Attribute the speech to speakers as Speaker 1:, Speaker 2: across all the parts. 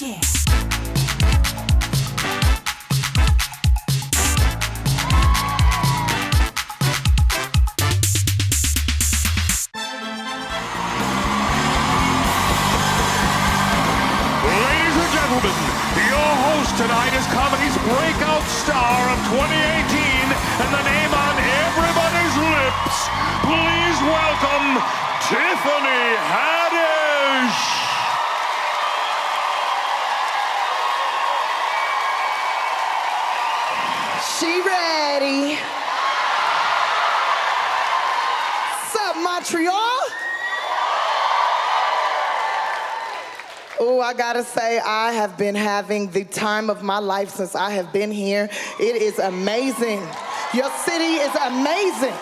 Speaker 1: Yeah.
Speaker 2: Your host tonight is comedy's breakout star of 2018 and the name on everybody's lips. Please welcome Tiffany Haddish.
Speaker 3: She ready. What's up, Montreal? Oh, I gotta say, I have been having the time of my life since I have been here. It is amazing. Your city is amazing.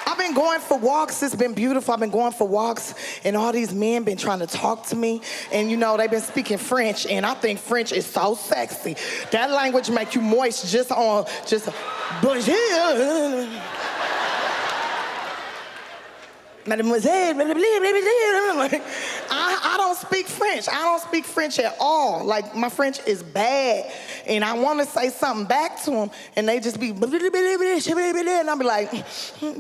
Speaker 3: I've been going for walks. It's been beautiful. I've been going for walks, and all these men been trying to talk to me. And you know, they've been speaking French, and I think French is so sexy. That language make you moist just. Mademoiselle, I don't speak French. I don't speak French at all. Like, my French is bad. And I want to say something back to them, and they just be, and I'll be like,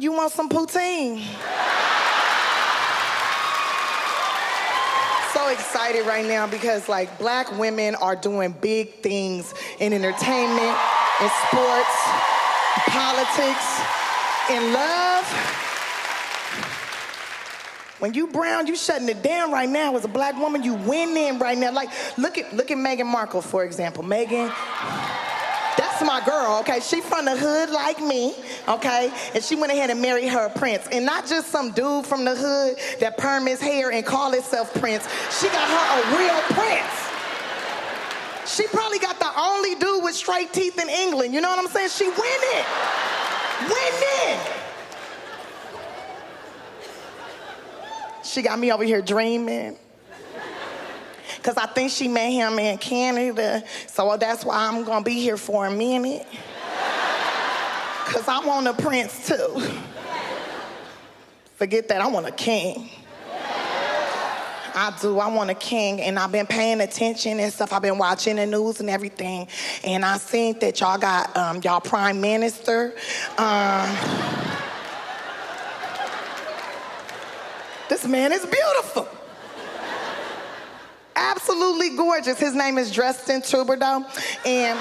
Speaker 3: you want some poutine? So excited right now because, like, black women are doing big things in entertainment, in sports, in politics, in love. When you brown, you shutting it down right now. As a black woman, you winning right now. Like, look at Meghan Markle, for example. Meghan, that's my girl, okay? She from the hood like me, okay? And she went ahead and married her prince. And not just some dude from the hood that perm his hair and call himself Prince. She got her a real prince. She probably got the only dude with straight teeth in England. You know what I'm saying? She winning. Winning. She got me over here dreaming. Because I think she met him in Canada. So that's why I'm going to be here for a minute. Because I want a prince, too. Forget that. I want a king. I do. I want a king. And I've been paying attention and stuff. I've been watching the news and everything. And I seen that y'all got y'all prime minister. This man is beautiful. Absolutely gorgeous. His name is Justin Trudeau, and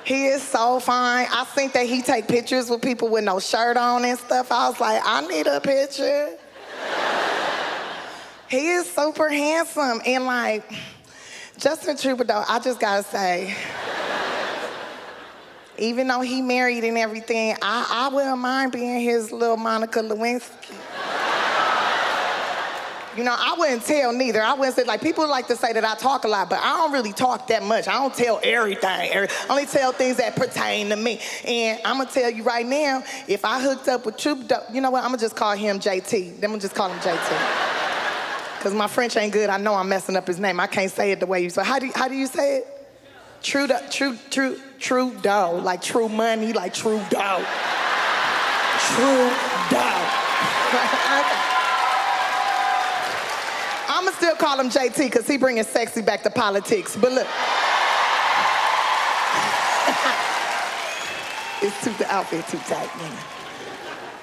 Speaker 3: he is so fine. I think that he take pictures with people with no shirt on and stuff. I was like, I need a picture. He is super handsome, and like, Justin Trudeau, I just gotta say, even though he married and everything, I wouldn't mind being his little Monica Lewinsky. You know, I wouldn't tell neither. I wouldn't say, like, people like to say that I talk a lot, but I don't really talk that much. I don't tell everything. I only tell things that pertain to me. And I'm gonna tell you right now, if I hooked up with Trudeau, you know what? I'm gonna just call him JT. I'm gonna just call him JT. Because my French ain't good. I know I'm messing up his name. I can't say it the way you say. How do you say it? Trudeau, like true money, like Trudeau. Trudeau. I'ma still call him JT because he bringing sexy back to politics. But look, the outfit too tight, man.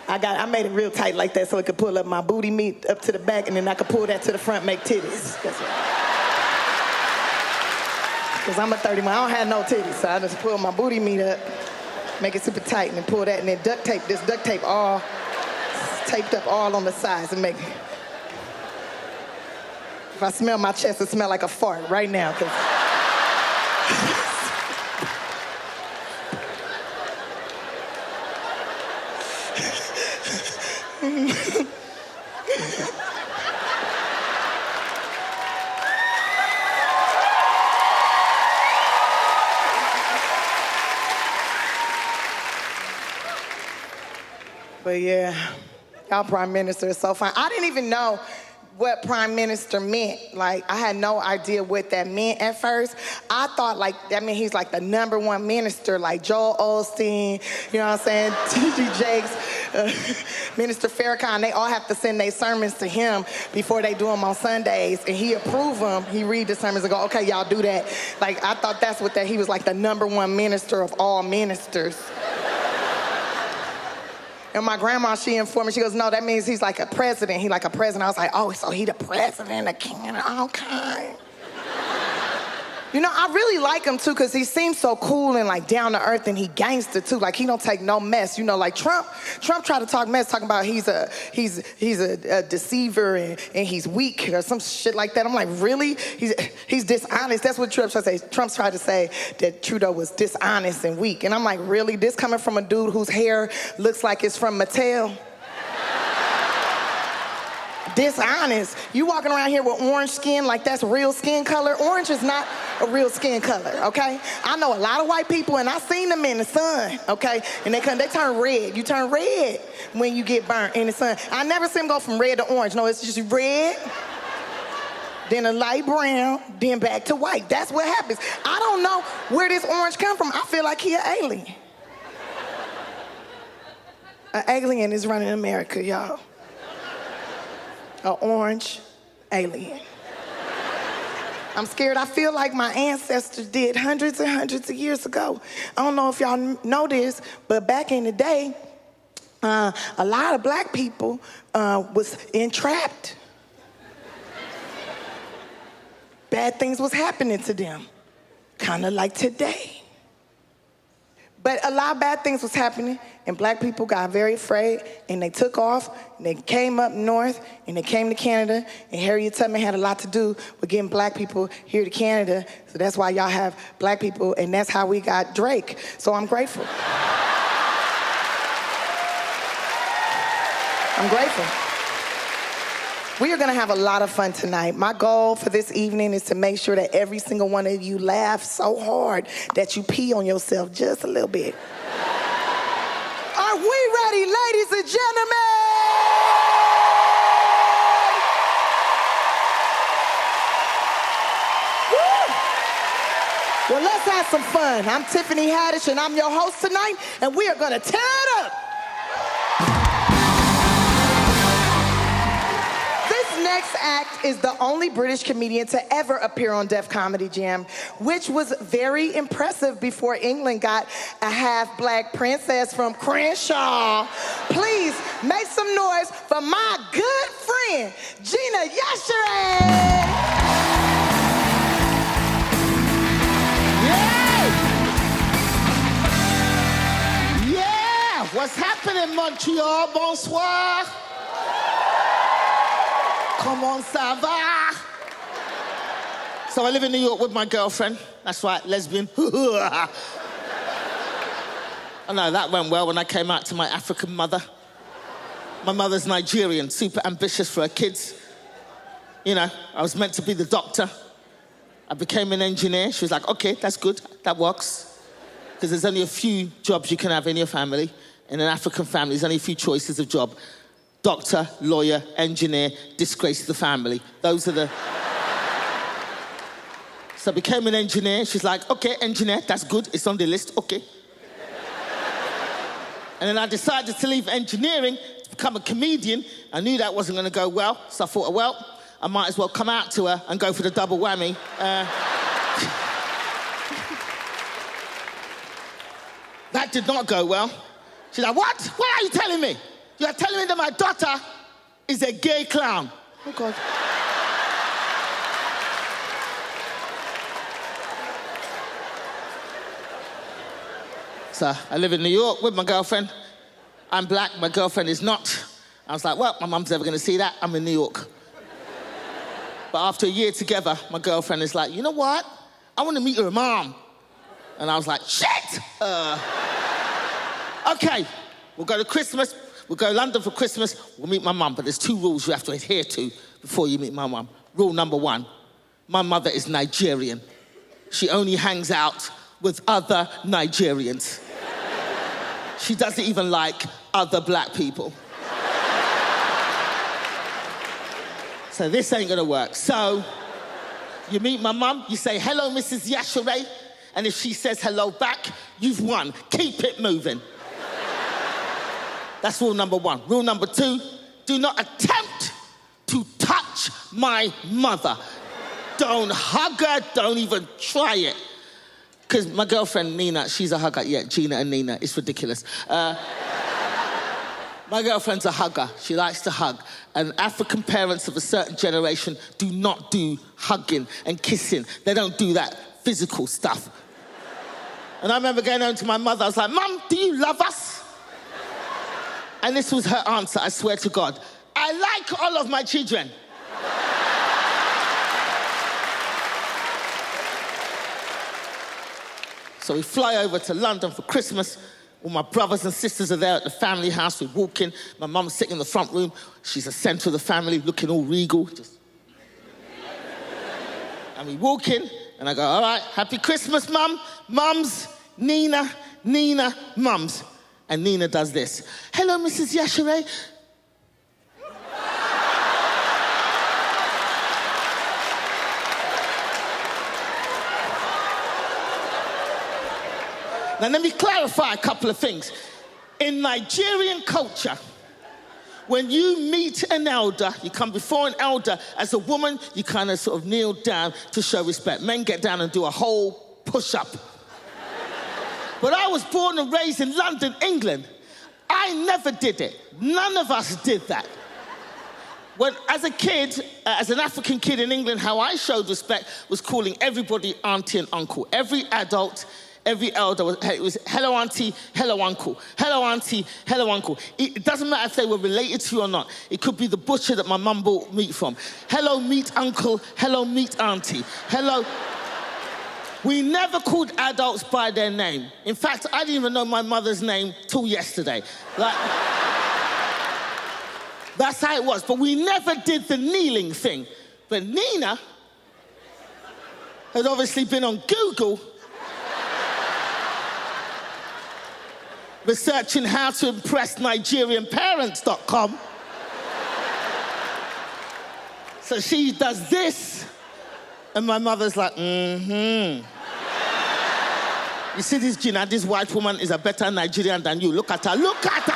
Speaker 3: I made it real tight like that so it could pull up my booty meat up to the back, and then I could pull that to the front, make titties. That's right. Because I'm a 31, I don't have no titties, so I just pull my booty meat up, make it super tight, and then pull that, and then duct tape all taped up all on the sides and make it. If I smell my chest, it smell like a fart right now. But yeah, y'all prime minister is so fine. I didn't even know what prime minister meant. Like, I had no idea what that meant at first. I thought, like, that meant he's like the #1 minister, like Joel Osteen, you know what I'm saying, T.D. Jakes, Minister Farrakhan. They all have to send their sermons to him before they do them on Sundays, and he approve them. He read the sermons and go, okay, y'all do that. Like, I thought that's what that, he was like the #1 minister of all ministers. And my grandma, she informed me, she goes, no, that means he's like a president. He like a president. I was like, oh, so he the president of Canada, okay. You know, I really like him too, because he seems so cool and like down to earth, and he gangster too. Like, he don't take no mess. You know, like Trump tried to talk mess, talking about he's a deceiver and he's weak or some shit like that. I'm like, really? He's dishonest. That's what Trump tried to say. Trump tried to say that Trudeau was dishonest and weak. And I'm like, really? This coming from a dude whose hair looks like it's from Mattel? Dishonest. You walking around here with orange skin like that's real skin color. Orange is not a real skin color, okay? I know a lot of white people, and I seen them in the sun, okay? And they turn red. You turn red when you get burnt in the sun. I never see them go from red to orange. No, it's just red, then a light brown, then back to white. That's what happens. I don't know where this orange come from. I feel like he an alien. An alien is running America, y'all. An orange alien. I'm scared. I feel like my ancestors did hundreds and hundreds of years ago. I don't know if y'all know this, but back in the day, a lot of black people was entrapped. Bad things was happening to them, kind of like today. But a lot of bad things was happening, and black people got very afraid, and they took off, and they came up north, and they came to Canada, and Harriet Tubman had a lot to do with getting black people here to Canada, so that's why y'all have black people, and that's how we got Drake. So I'm grateful. I'm grateful. We are gonna have a lot of fun tonight. My goal for this evening is to make sure that every single one of you laugh so hard that you pee on yourself just a little bit. Are we ready, ladies and gentlemen? Woo! Well, let's have some fun. I'm Tiffany Haddish, and I'm your host tonight, and we are gonna tear it up. Next act is the only British comedian to ever appear on Def Comedy Jam, which was very impressive before England got a half-black princess from Crenshaw. Please make some noise for my good friend, Gina Yashere.
Speaker 1: Yeah! What's happening, Montreal? Bonsoir. Comment ça va? So I live in New York with my girlfriend. That's right, lesbian. I know, that went well when I came out to my African mother. My mother's Nigerian, super ambitious for her kids. You know, I was meant to be the doctor. I became an engineer. She was like, okay, that's good, that works. Because there's only a few jobs you can have in your family. In an African family, there's only a few choices of job. Doctor, lawyer, engineer, disgrace to the family. Those are the... So I became an engineer. She's like, okay, engineer, that's good. It's on the list, okay. And then I decided to leave engineering to become a comedian. I knew that wasn't going to go well, so I thought, well, I might as well come out to her and go for the double whammy. That did not go well. She's like, what? What are you telling me? You're telling me that my daughter is a gay clown.
Speaker 3: Oh, God.
Speaker 1: So I live in New York with my girlfriend. I'm black, my girlfriend is not. I was like, well, my mum's never gonna see that. I'm in New York. But after a year together, my girlfriend is like, you know what? I want to meet your mom. And I was like, shit! Okay, we'll go to Christmas. We'll go to London for Christmas, we'll meet my mum, but there's 2 rules you have to adhere to before you meet my mum. Rule number 1, my mother is Nigerian. She only hangs out with other Nigerians. She doesn't even like other black people. So this ain't gonna work. So you meet my mum, you say, hello, Mrs. Yashere, and if she says hello back, you've won. Keep it moving. That's rule number one. Rule number two, do not attempt to touch my mother. Don't hug her, don't even try it. Because my girlfriend, Nina, she's a hugger. Yeah, Gina and Nina, it's ridiculous. My girlfriend's a hugger. She likes to hug. And African parents of a certain generation do not do hugging and kissing. They don't do that physical stuff. And I remember going home to my mother, I was like, Mum, do you love us? And this was her answer, I swear to God. I like all of my children. So we fly over to London for Christmas. All my brothers and sisters are there at the family house. We walk in. My mum's sitting in the front room. She's the centre of the family, looking all regal. And we walk in, and I go, all right, happy Christmas, Mum. Mums, Nina, mums. And Nina does this. Hello, Mrs. Yashere. Now, let me clarify a couple of things. In Nigerian culture, when you meet an elder, you come before an elder, as a woman, you kind of sort of kneel down to show respect. Men get down and do a whole push-up. But I was born and raised in London, England. I never did it. None of us did that. When, as a kid, as an African kid in England, how I showed respect was calling everybody auntie and uncle. Every adult, every elder, it was hello auntie, hello uncle. Hello auntie, hello uncle. It doesn't matter if they were related to you or not. It could be the butcher that my mum bought meat from. Hello meat uncle, hello meat auntie. Hello. We never called adults by their name. In fact, I didn't even know my mother's name till yesterday. Like, that's how it was. But we never did the kneeling thing. But Nina had obviously been on Google researching how to impress NigerianParents.com. So she does this, and my mother's like, You see this Gina, this white woman is a better Nigerian than you. Look at her, look at her!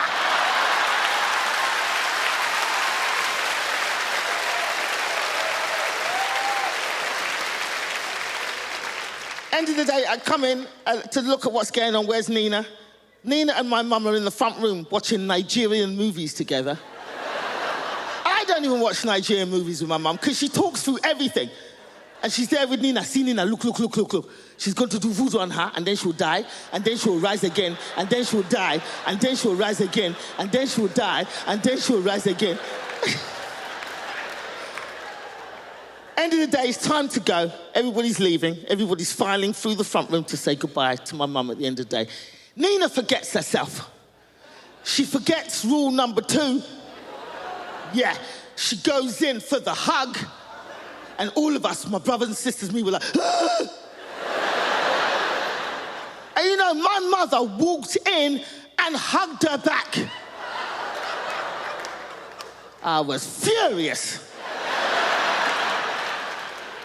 Speaker 1: End of the day, I come in to look at what's going on. Where's Nina? Nina and my mum are in the front room watching Nigerian movies together. I don't even watch Nigerian movies with my mum because she talks through everything. And she's there with Nina. See Nina, look. She's going to do voodoo on her, and then she'll die, and then she'll rise again, and then she'll die, and then she'll rise again, and then she'll die, and then she'll rise again. End of the day, it's time to go. Everybody's leaving. Everybody's filing through the front room to say goodbye to my mum at the end of the day. Nina forgets herself. She forgets rule number 2. Yeah, she goes in for the hug, and all of us, my brothers and sisters, we were like, ah! And you know, my mother walked in and hugged her back. I was furious.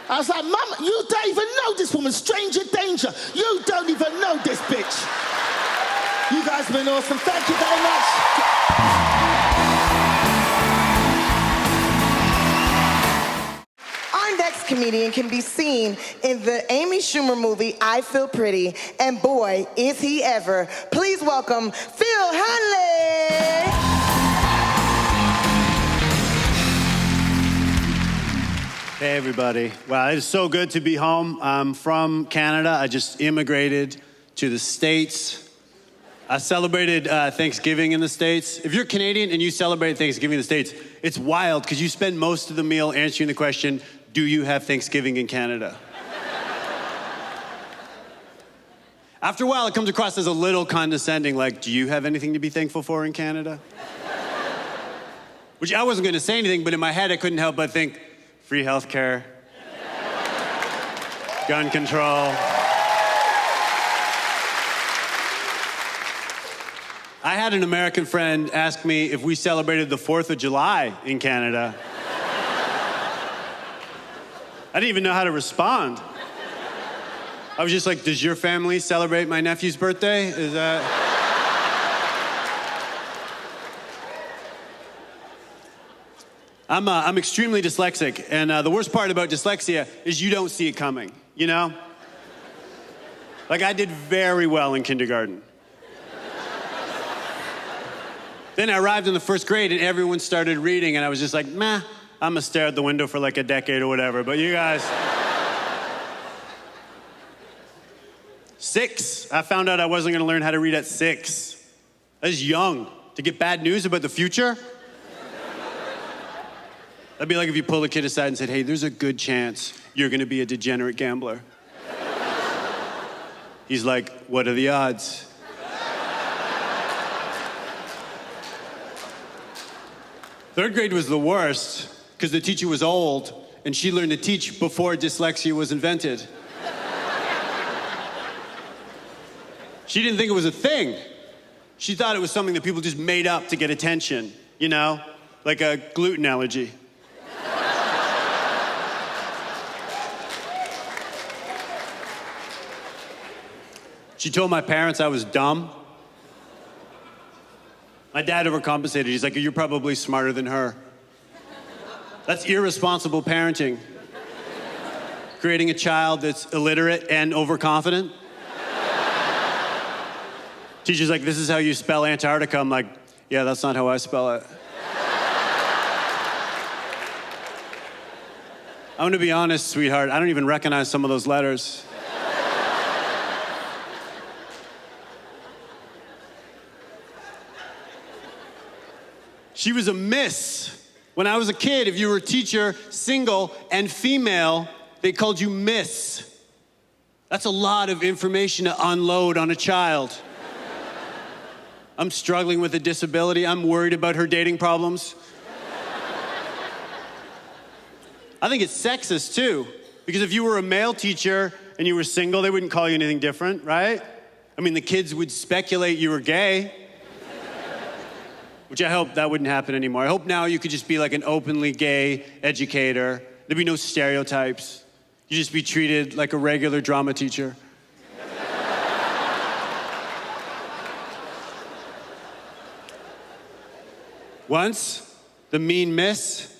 Speaker 1: I was like, Mum, you don't even know this woman, stranger danger. You don't even know this bitch. You guys have been awesome. Thank you very much.
Speaker 3: Our next comedian can be seen in the Amy Schumer movie, I Feel Pretty, and boy, is he ever. Please welcome Phil Hanley.
Speaker 4: Hey, everybody. Wow, it is so good to be home. I'm from Canada. I just immigrated to the States. I celebrated Thanksgiving in the States. If you're Canadian and you celebrate Thanksgiving in the States, it's wild because you spend most of the meal answering the question, do you have Thanksgiving in Canada? After a while, it comes across as a little condescending, like, do you have anything to be thankful for in Canada? Which I wasn't going to say anything, but in my head, I couldn't help but think, free healthcare, gun control. I had an American friend ask me if we celebrated the 4th of July in Canada. I didn't even know how to respond. I was just like, does your family celebrate my nephew's birthday? Is that... I'm extremely dyslexic, and the worst part about dyslexia is you don't see it coming, you know? Like, I did very well in kindergarten. Then I arrived in the first grade, and everyone started reading, and I was just like, meh, I'm gonna stare at the window for like a decade or whatever, but you guys... 6, I found out I wasn't gonna learn how to read at 6. I was young. To get bad news about the future? That'd be like if you pulled a kid aside and said, hey, there's a good chance you're gonna be a degenerate gambler. He's like, what are the odds? Third grade was the worst because the teacher was old and she learned to teach before dyslexia was invented. She didn't think it was a thing. She thought it was something that people just made up to get attention, you know? Like a gluten allergy. She told my parents I was dumb. My dad overcompensated. He's like, you're probably smarter than her. That's irresponsible parenting. Creating a child that's illiterate and overconfident. Teacher's like, this is how you spell Antarctica. I'm like, yeah, that's not how I spell it. I'm gonna be honest, sweetheart, I don't even recognize some of those letters. She was a miss. When I was a kid, if you were a teacher, single, and female, they called you miss. That's a lot of information to unload on a child. I'm struggling with a disability. I'm worried about her dating problems. I think it's sexist too, because if you were a male teacher and you were single, they wouldn't call you anything different, right? I mean, the kids would speculate you were gay, which I hope that wouldn't happen anymore. I hope now you could just be like an openly gay educator. There'd be no stereotypes. You'd just be treated like a regular drama teacher. Once, the mean miss,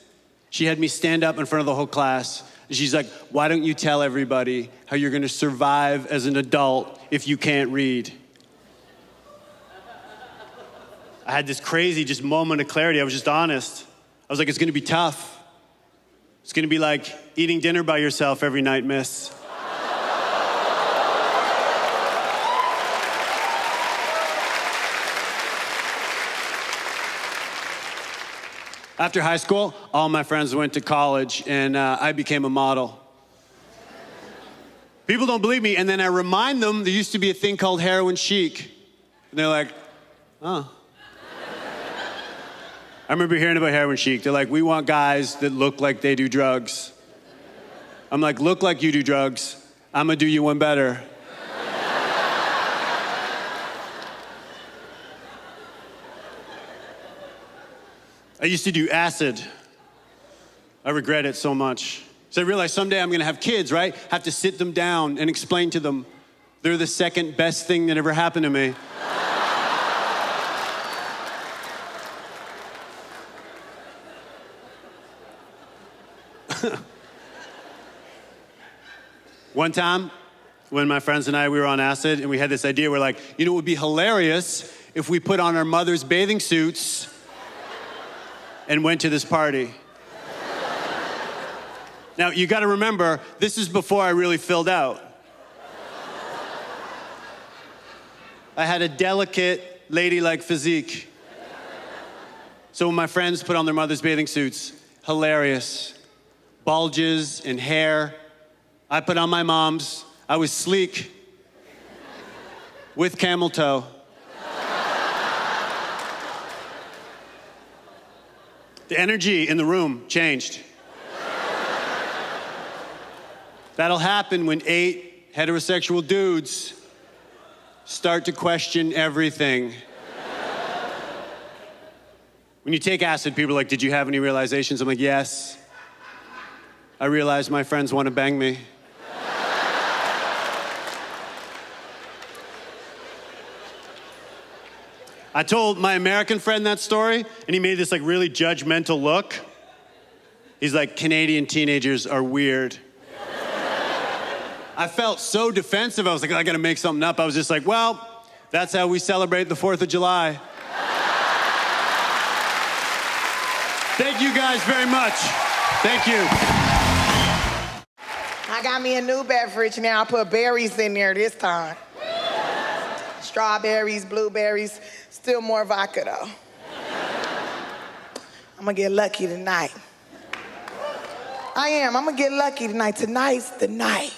Speaker 4: she had me stand up in front of the whole class. And she's like, why don't you tell everybody how you're gonna survive as an adult if you can't read? I had this crazy just moment of clarity. I was just honest. I was like, it's gonna be tough. It's gonna be like eating dinner by yourself every night, miss. After high school, all my friends went to college, and I became a model. People don't believe me, and then I remind them there used to be a thing called heroin chic. And they're like, oh. I remember hearing about heroin chic. They're like, we want guys that look like they do drugs. I'm like, look like you do drugs. I'm gonna do you one better. I used to do acid. I regret it so much. So I realized someday I'm gonna have kids, right? Have to sit them down and explain to them they're the second best thing that ever happened to me. One time, when my friends and I, we were on acid, and we had this idea, we're like, you know, it would be hilarious if we put on our mother's bathing suits and went to this party. Now, you gotta remember, this is before I really filled out. I had a delicate, ladylike physique. So when my friends put on their mother's bathing suits, hilarious. Bulges and hair. I put on my mom's. I was sleek with camel toe. The energy in the room changed. That'll happen when 8 heterosexual dudes start to question everything. When you take acid, people are like, did you have any realizations? I'm like, yes. I realized my friends want to bang me. I told my American friend that story, and he made this like really judgmental look. He's like, Canadian teenagers are weird. I felt so defensive. I was like, I gotta make something up. I was just like, well, that's how we celebrate the 4th of July. Thank you guys very much. Thank you.
Speaker 3: I got me a new beverage now. I put berries in there this time. Strawberries, blueberries, still more vodka though. I'm gonna get lucky tonight. I am, I'm gonna get lucky tonight. Tonight's the night.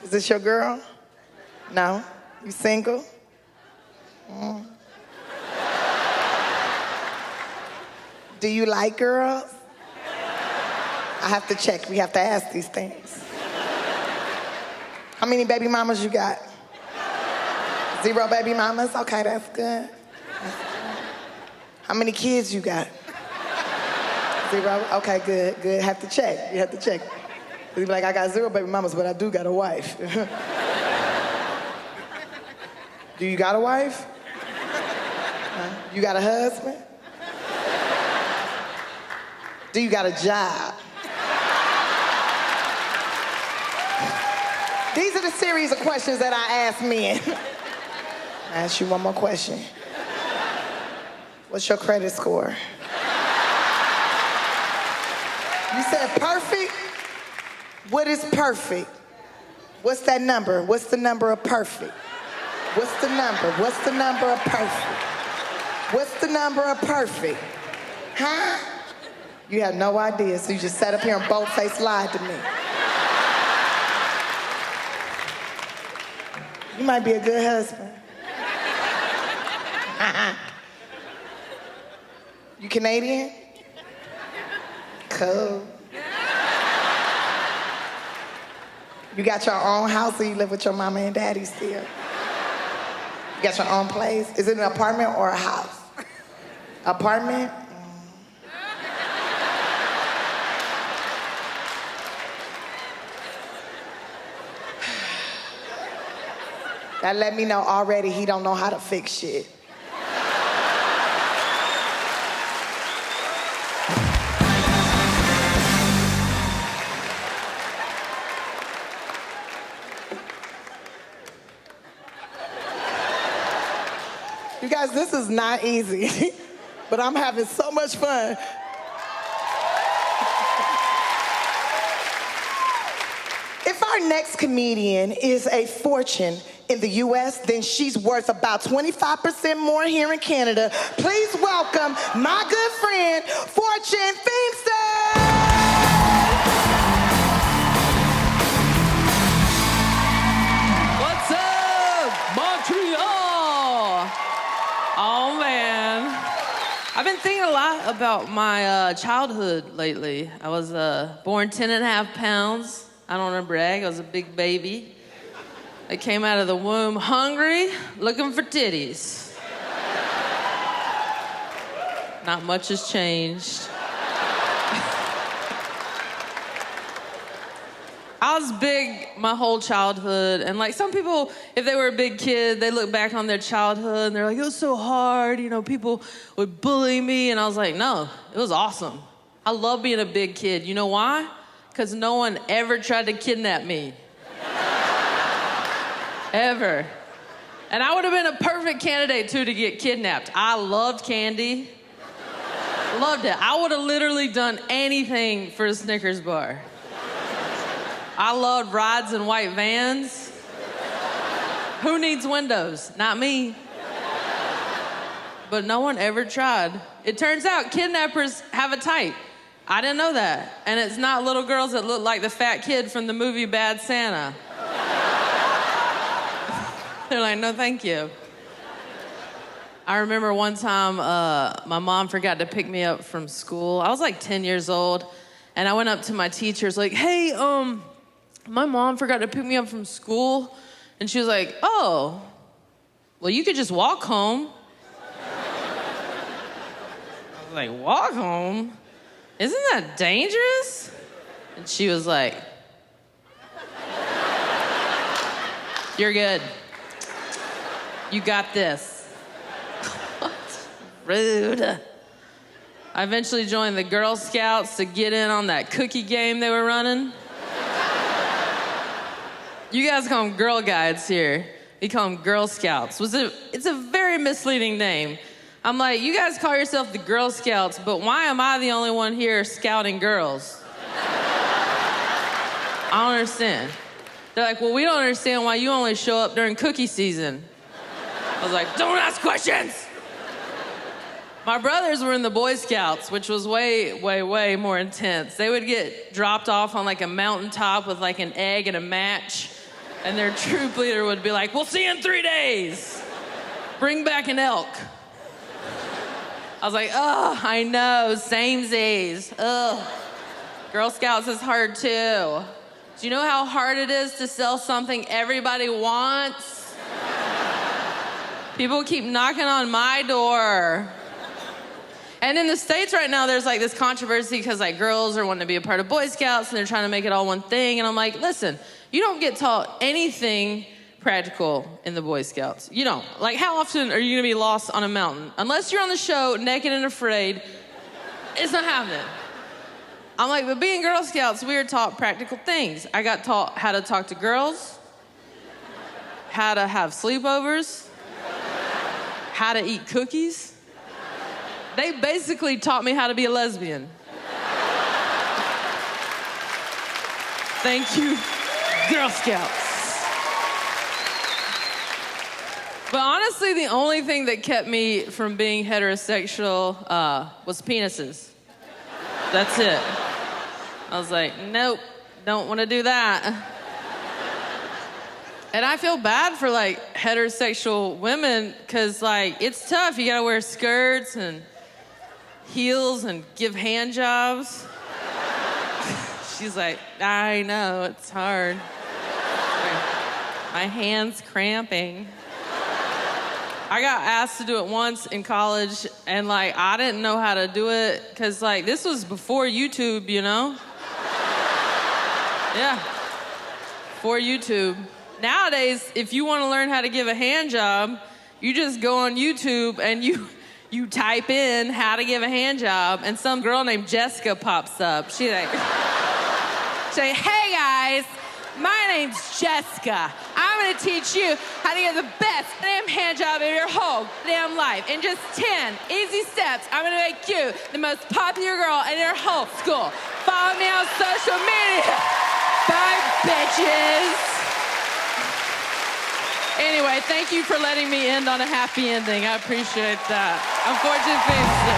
Speaker 3: Is this your girl? No? You single? Do you like girls? I have to check. We have to ask these things. How many baby mamas you got? 0 baby mamas? Okay, that's good. How many kids you got? 0? Okay, good. Have to check. You have to check. You be like, I got 0 baby mamas, but I do got a wife. Do you got a wife? You got a husband? Do you got a job? These are the series of questions that I ask men. I ask you one more question. What's your credit score? You said perfect? What is perfect? What's that number? What's the number of perfect? What's the number? What's the number of perfect? What's the number of perfect? Huh? You have no idea, so you just sat up here and bold-faced lied to me. You might be a good husband. You Canadian? Cool. You got your own house or you live with your mama and daddy still? You got your own place? Is it an apartment or a house? Apartment? That let me know already he don't know how to fix shit. You guys, this is not easy, but I'm having so much fun. If our next comedian is a fortune in the US, then she's worth about 25% more here in Canada. Please welcome my good friend, Fortune Feimster!
Speaker 5: What's up, Montreal? Oh, man. I've been thinking a lot about my childhood lately. I was born 10.5 pounds. I don't want to brag. I was a big baby. I came out of the womb hungry, looking for titties. Not much has changed. I was big my whole childhood, and like some people, if they were a big kid, they look back on their childhood and they're like, it was so hard, you know, people would bully me, and I was like, no, it was awesome. I love being a big kid. You know why? Because no one ever tried to kidnap me. Ever. And I would have been a perfect candidate, too, to get kidnapped. I loved candy. Loved it. I would have literally done anything for a Snickers bar. I loved rides in white vans. Who needs windows? Not me. But no one ever tried. It turns out kidnappers have a type. I didn't know that. And it's not little girls that look like the fat kid from the movie Bad Santa. They're like, no, thank you. I remember one time my mom forgot to pick me up from school. I was like 10 years old, and I went up to my teachers like, hey, my mom forgot to pick me up from school. And she was like, oh, well, you could just walk home. I was like, walk home? Isn't that dangerous? And she was like, you're good. You got this. Rude. I eventually joined the Girl Scouts to get in on that cookie game they were running. You guys call them Girl Guides here. We call them Girl Scouts. It's a very misleading name. I'm like, you guys call yourself the Girl Scouts, but why am I the only one here scouting girls? I don't understand. They're like, well, we don't understand why you only show up during cookie season. I was like, don't ask questions. My brothers were in the Boy Scouts, which was way, way, way more intense. They would get dropped off on like a mountaintop with like an egg and a match, and their troop leader would be like, we'll see you in 3 days. Bring back an elk. I was like, oh, I know, samesies. Ugh. Girl Scouts is hard too. Do you know how hard it is to sell something everybody wants? People keep knocking on my door. And in the States right now, there's like this controversy because like girls are wanting to be a part of Boy Scouts and they're trying to make it all one thing. And I'm like, listen, you don't get taught anything practical in the Boy Scouts. You don't. Like, how often are you gonna be lost on a mountain? Unless you're on the show, Naked and Afraid, it's not happening. I'm like, but being Girl Scouts, we were taught practical things. I got taught how to talk to girls, how to have sleepovers, how to eat cookies. They basically taught me how to be a lesbian. Thank you, Girl Scouts. But honestly, the only thing that kept me from being heterosexual was penises. That's it. I was like, nope, don't want to do that. And I feel bad for like heterosexual women because like it's tough. You gotta wear skirts and heels and give hand jobs. She's like, I know, it's hard. My hand's cramping. I got asked to do it once in college, and like I didn't know how to do it because like this was before YouTube, you know? Yeah, before YouTube. Nowadays, if you want to learn how to give a hand job, you just go on YouTube and you type in how to give a hand job, and some girl named Jessica pops up. She's like, hey guys, my name's Jessica. I'm gonna teach you how to get the best damn hand job of your whole damn life. In just 10 easy steps, I'm gonna make you the most popular girl in your whole school. Follow me on social media. Bye, bitches. Anyway, thank you for letting me end on a happy ending. I appreciate that. I'm Fortune Feimster.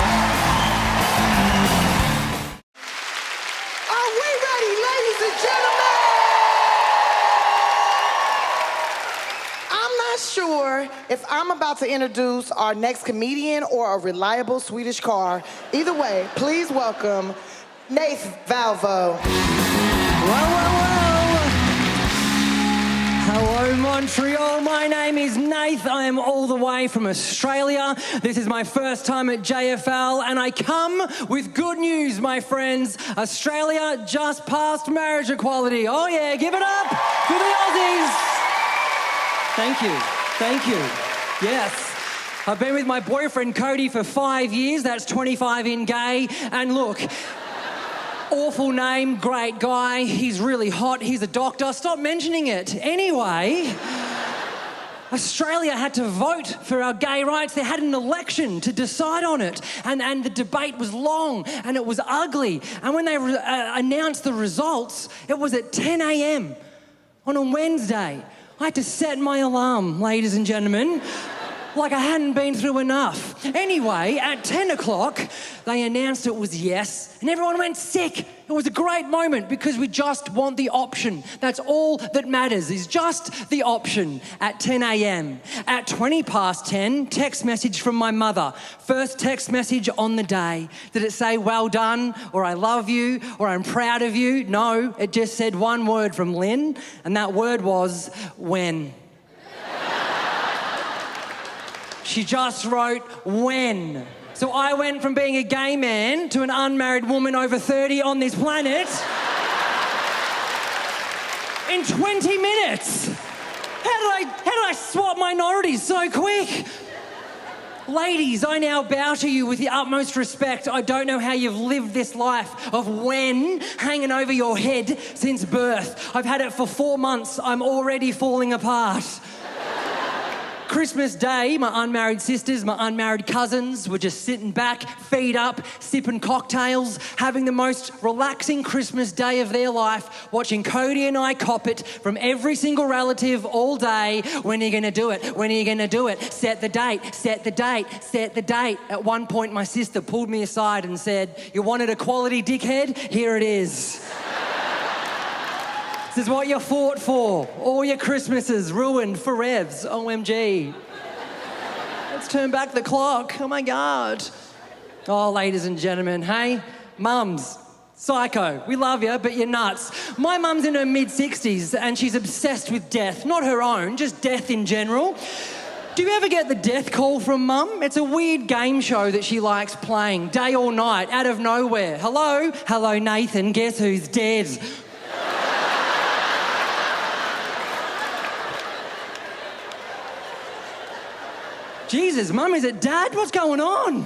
Speaker 3: Are we ready, ladies and gentlemen? I'm not sure if I'm about to introduce our next comedian or a reliable Swedish car. Either way, please welcome Valvo.
Speaker 6: Whoa. Hello, Montreal. My name is Nath. I am all the way from Australia. This is my first time at JFL, and I come with good news, my friends. Australia just passed marriage equality. Oh, yeah, give it up for the Aussies. Thank you. Yes. I've been with my boyfriend, Cody, for 5 years. That's 25 in gay. And look, awful name, great guy. He's really hot. He's a doctor. Stop mentioning it. Anyway, Australia had to vote for our gay rights. They had an election to decide on it. And the debate was long and it was ugly. And when they announced the results, it was at 10 a.m. on a Wednesday. I had to set my alarm, ladies and gentlemen. Like I hadn't been through enough. Anyway, at 10 o'clock, they announced it was yes, and everyone went sick. It was a great moment because we just want the option. That's all that matters, is just the option at 10 a.m. At 20 past 10, text message from my mother. First text message on the day. Did it say, well done, or I love you, or I'm proud of you? No, it just said one word from Lynn, and that word was when. She just wrote when. So I went from being a gay man to an unmarried woman over 30 on this planet in 20 minutes. How did I swap minorities so quick? Ladies, I now bow to you with the utmost respect. I don't know how you've lived this life of when hanging over your head since birth. I've had it for 4 months. I'm already falling apart. Christmas Day, my unmarried sisters, my unmarried cousins were just sitting back, feet up, sipping cocktails, having the most relaxing Christmas day of their life, watching Cody and I cop it from every single relative all day. When are you going to do it? When are you going to do it? Set the date, set the date, set the date. At one point, my sister pulled me aside and said, "You wanted a quality dickhead? Here it is." This is what you fought for. All your Christmases ruined for revs. OMG. Let's turn back the clock. Oh my God. Oh, ladies and gentlemen, hey, mums, psycho. We love you, but you're nuts. My mum's in her mid-60s and she's obsessed with death. Not her own, just death in general. Do you ever get the death call from mum? It's a weird game show that she likes playing, day or night, out of nowhere. Hello? Hello, Nathan. Guess who's dead? Jesus, Mum, is it Dad? What's going on?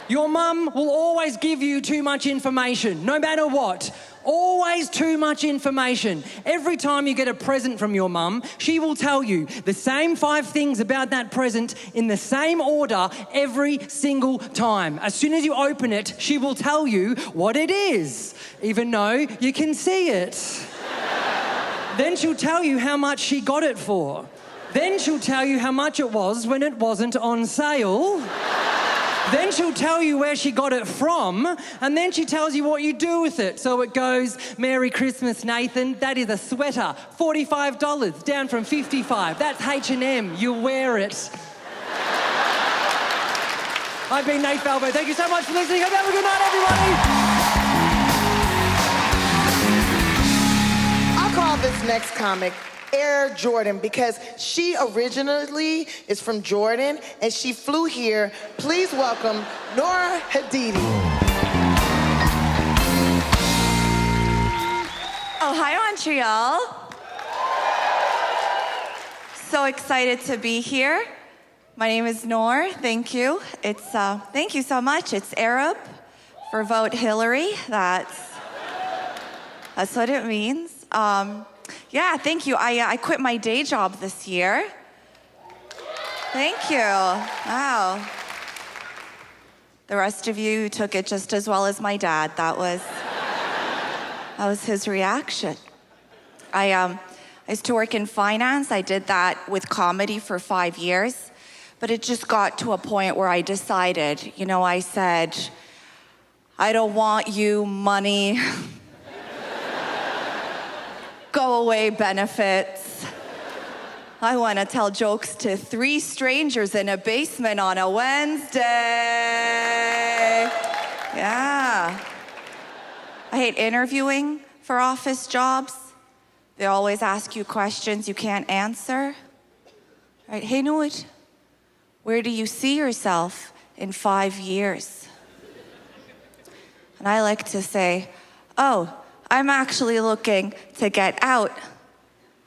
Speaker 6: Your mum will always give you too much information, no matter what. Always too much information. Every time you get a present from your mum, she will tell you the same 5 things about that present in the same order every single time. As soon as you open it, she will tell you what it is, even though you can see it. Then she'll tell you how much she got it for. Then she'll tell you how much it was when it wasn't on sale. Then she'll tell you where she got it from, and then she tells you what you do with it. So it goes, "Merry Christmas, Nathan. That is a sweater, $45, down from $55. That's H&M. You wear it." I've been Nate Valvo. Thank you so much for listening. Hope you have a good night, everybody.
Speaker 3: I'll call this next comic Air Jordan because she originally is from Jordan and she flew here. Please welcome Nour Hadidi.
Speaker 7: Oh, hi, Montreal. So excited to be here. My name is Nour. Thank you. Thank you so much. It's Arab for Vote Hillary. That's what it means. Yeah, thank you. I quit my day job this year. Thank you. Wow. The rest of you took it just as well as my dad. That was his reaction. I used to work in finance. I did that with comedy for 5 years. But it just got to a point where I decided, I said, I don't want you, money. Go away benefits. I want to tell jokes to 3 strangers in a basement on a Wednesday. Yeah. I hate interviewing for office jobs. They always ask you questions you can't answer. Right? Hey, Nour, where do you see yourself in 5 years? And I like to say, oh, I'm actually looking to get out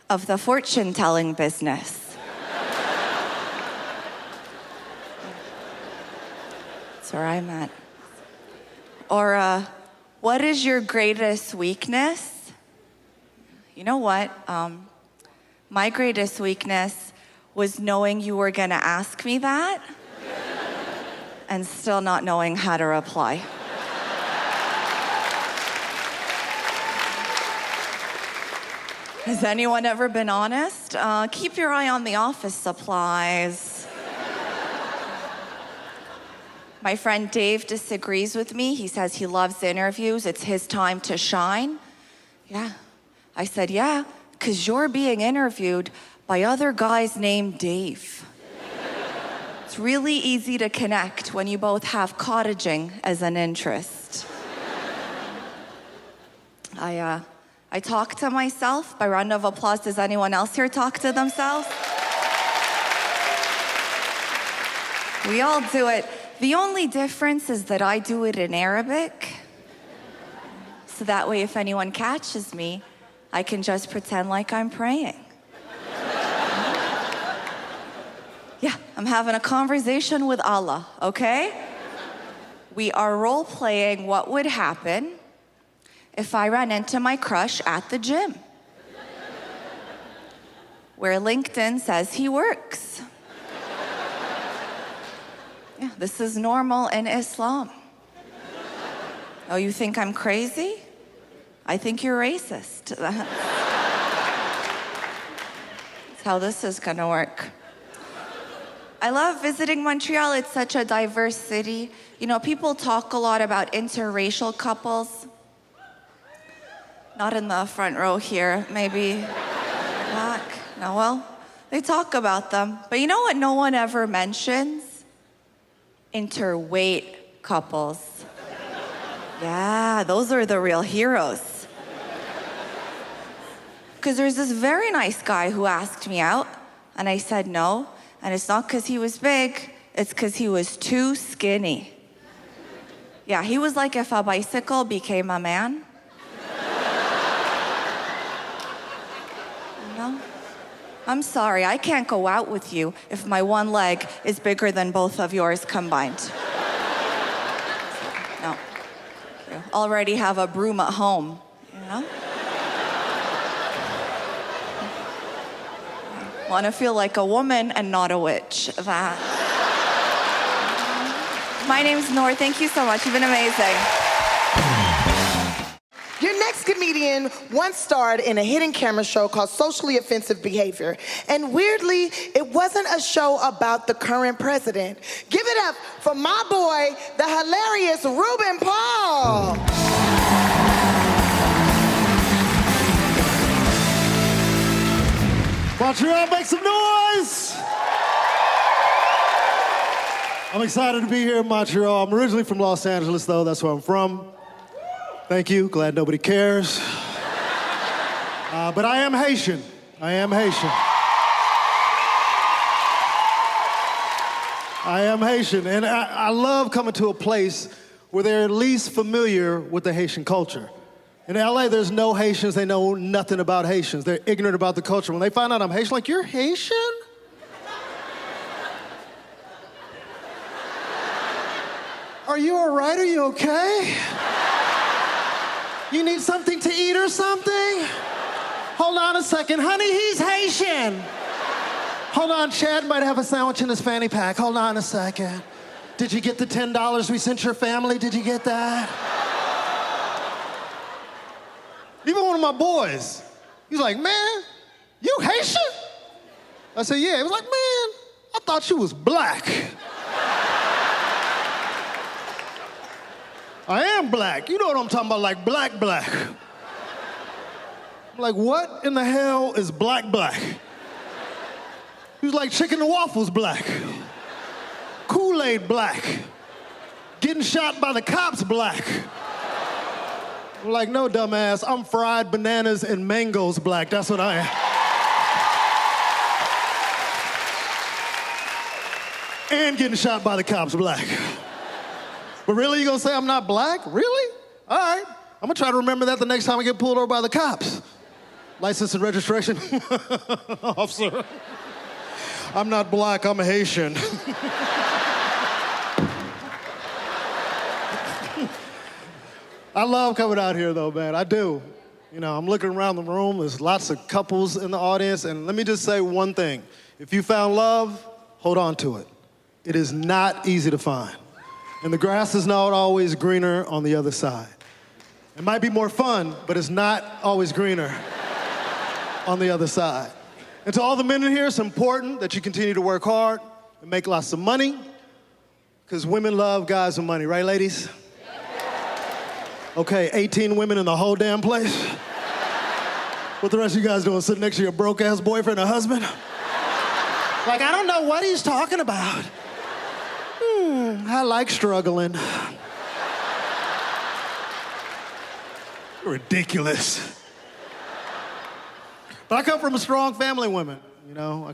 Speaker 7: of the fortune-telling business. That's where I'm at. Or, what is your greatest weakness? You know what? My greatest weakness was knowing you were gonna ask me that and still not knowing how to reply. Has anyone ever been honest? Keep your eye on the office supplies. My friend Dave disagrees with me. He says he loves interviews. It's his time to shine. Yeah. I said, yeah, because you're being interviewed by other guys named Dave. It's really easy to connect when you both have cottaging as an interest. I talk to myself. By round of applause, does anyone else here talk to themselves? We all do it. The only difference is that I do it in Arabic. So that way, if anyone catches me, I can just pretend like I'm praying. Yeah, I'm having a conversation with Allah, okay? We are role-playing what would happen if I ran into my crush at the gym, where LinkedIn says he works. Yeah, this is normal in Islam. Oh, you think I'm crazy? I think you're racist. That's how this is gonna work. I love visiting Montreal. It's such a diverse city. You know, people talk a lot about interracial couples. Not in the front row here, maybe back. No, well, they talk about them. But you know what no one ever mentions? Interweight couples. Yeah, those are the real heroes. Because there's this very nice guy who asked me out, and I said no. And it's not because he was big, it's because he was too skinny. Yeah, he was like if a bicycle became a man. You know? I'm sorry, I can't go out with you if my one leg is bigger than both of yours combined. No. You already have a broom at home, you know? Want to feel like a woman and not a witch. That. My name's Nour. Thank you so much. You've been amazing.
Speaker 3: Your next comedian once starred in a hidden camera show called Socially Offensive Behavior. And weirdly, it wasn't a show about the current president. Give it up for my boy, the hilarious Ruben Paul.
Speaker 8: Montreal, make some noise! I'm excited to be here in Montreal. I'm originally from Los Angeles, though. That's where I'm from. Thank you. Glad nobody cares. But I am Haitian. I am Haitian. I am Haitian. And I love coming to a place where they're at least familiar with the Haitian culture. In LA, there's no Haitians. They know nothing about Haitians. They're ignorant about the culture. When they find out I'm Haitian, like, you're Haitian? Are you all right? Are you okay? You need something to eat or something? Hold on a second. Honey, he's Haitian. Hold on, Chad might have a sandwich in his fanny pack. Hold on a second. Did you get the $10 we sent your family? Did you get that? Even one of my boys, he's like, man, you Haitian? I said, yeah. He was like, man, I thought you was black. I am black. You know what I'm talking about, like black. I'm like, what in the hell is black? He was like, chicken and waffles black. Kool-Aid black. Getting shot by the cops black. I'm like, no, dumbass, I'm fried bananas and mangoes black. That's what I am. And getting shot by the cops black. But really, you gonna say I'm not black? Really? All right, I'm gonna try to remember that the next time I get pulled over by the cops. License and registration. Officer, I'm not black, I'm Haitian. I love coming out here, though, man. I do. You know, I'm looking around the room. There's lots of couples in the audience. And let me just say one thing. If you found love, hold on to it. It is not easy to find. And the grass is not always greener on the other side. It might be more fun, but it's not always greener on the other side. And to all the men in here, it's important that you continue to work hard and make lots of money, because women love guys with money, right, ladies? Okay, 18 women in the whole damn place? What the rest of you guys doing, sitting next to your broke-ass boyfriend or husband? Like, I don't know what he's talking about. I like struggling. You're ridiculous. But I come from a strong family, women. You know, I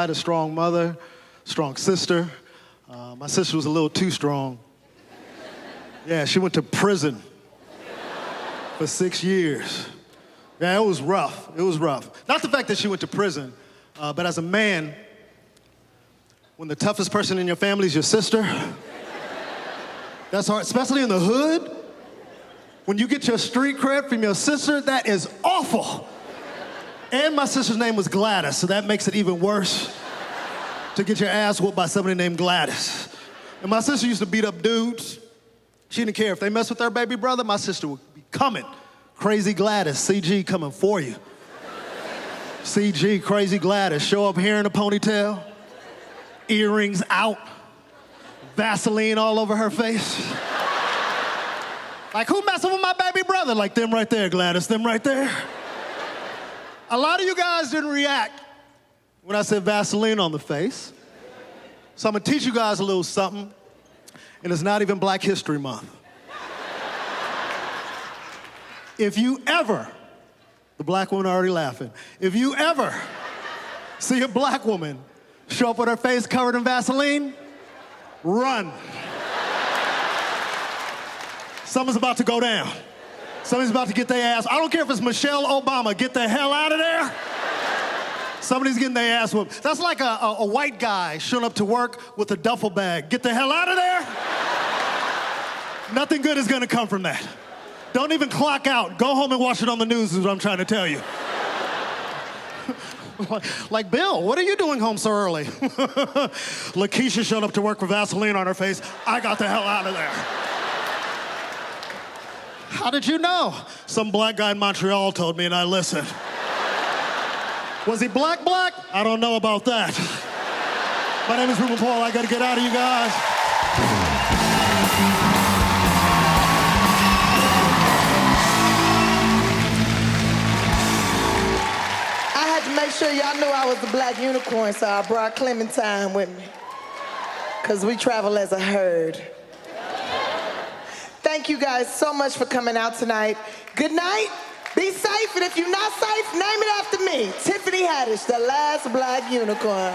Speaker 8: had a strong mother, strong sister. My sister was a little too strong. Yeah, she went to prison for 6 years. Yeah, it was rough. It was rough. Not the fact that she went to prison, but as a man, when the toughest person in your family is your sister, that's hard, especially in the hood. When you get your street cred from your sister, that is awful. And my sister's name was Gladys, so that makes it even worse to get your ass whooped by somebody named Gladys. And my sister used to beat up dudes. She didn't care if they messed with her baby brother, my sister would be coming. Crazy Gladys, CG coming for you. CG, Crazy Gladys, show up here in a ponytail, earrings out, Vaseline all over her face. Like, who messing with my baby brother? Like, them right there, Gladys, them right there. A lot of you guys didn't react when I said Vaseline on the face. So I'm gonna teach you guys a little something, and it's not even Black History Month. If you ever, the black woman already laughing, if you ever see a black woman show up with her face covered in Vaseline, run. Something's about to go down. Somebody's about to get their ass. I don't care if it's Michelle Obama. Get the hell out of there. Somebody's getting their ass whooped. That's like a white guy showing up to work with a duffel bag. Get the hell out of there. Nothing good is gonna come from that. Don't even clock out. Go home and watch it on the news is what I'm trying to tell you. Like, Bill, what are you doing home so early? Lakeisha showed up to work with Vaseline on her face. I got the hell out of there. How did you know? Some black guy in Montreal told me and I listened. Was he black? I don't know about that. My name is Ruben Paul. I gotta get out of you guys.
Speaker 3: I had to make sure y'all knew I was the black unicorn, so I brought Clementine with me. Because we travel as a herd. Thank you guys so much for coming out tonight. Good night. Be safe, and if you're not safe, name it after me. Tiffany Haddish, the last black unicorn.